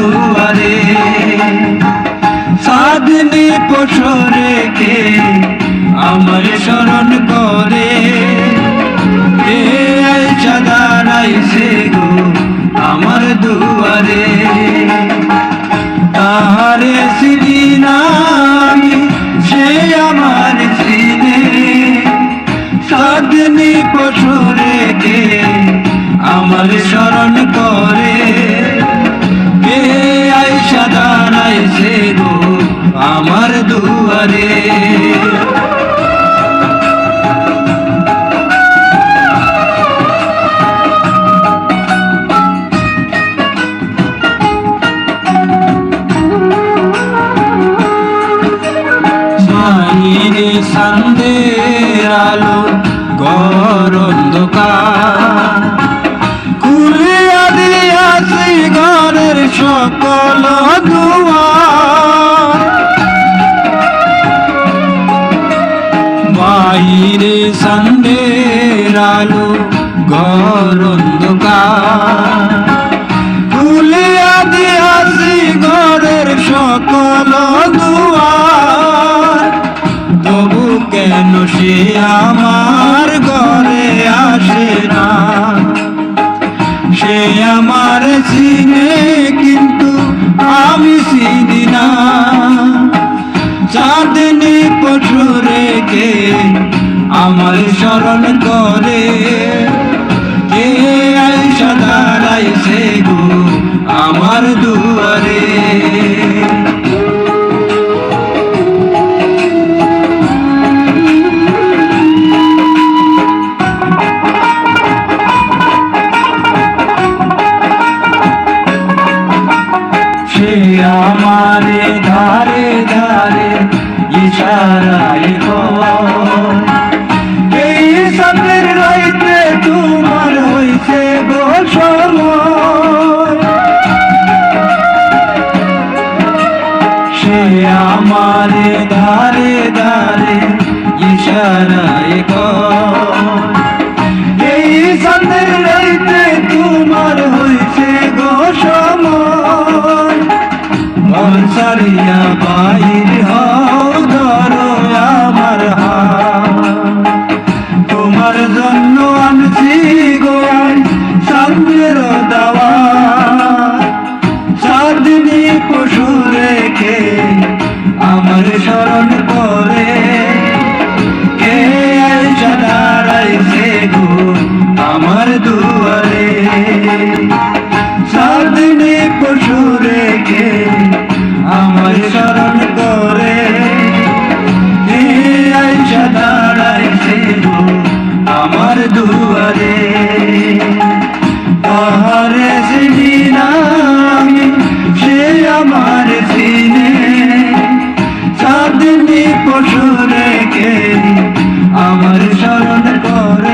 দুয়ারে চাঁদনি পশরে কে আমার স্মরণ করে কে আইসা দাঁড়াইছে গো আমার দুয়ারে তাহারে চিনি না আমি সে আমার চিনে চাঁদনি পশরে কে আমার স্মরণ করে কে আইসা দাঁড়াইছে গো আমার দুয়ারে সন্ধ্যের আলো ঘর অন্ধকার খুলিয়া দিয়াছি ঘরের সকল দুয়ার বাইরে সন্ধ্যের আলো ঘর অন্ধকার খুলিয়া দিয়াছি ঘরের সকল দুয়ার তবু কেন সে আমার ঘরে আসে না সে আমার চিনে কিন্তু আমি চিনি না চাঁদনি পশরে কে আমার স্মরণ করে কে আইসা দাঁড়াইছে গো আমার দুয়ারে আমারে ধারে ধারে ইশারায় এই সাথের রাইতে তোমার হইছে গো সময় সে আমারে ধারে ধারে ইশারায় এই সাথের রাইতে তোমার হইছে গো সময় মন সারিয়া বাইর হও ধরো আমার হাত তোমার জন্য আনছি গো সামনের দাওয়া চাঁদনি পশরে কে আমার স্মরণ করে কে আইসা দাঁড়াইছে গো আমার দুয়ারে চাঁদনি পশরে কে আমার স্মরণ করে কে আইসা দাঁড়াইছে গো আমার দুয়ারে তাহারে চিনি না আমি সে আমার চিনে চাঁদনি পশরে কে আমার স্মরণ করে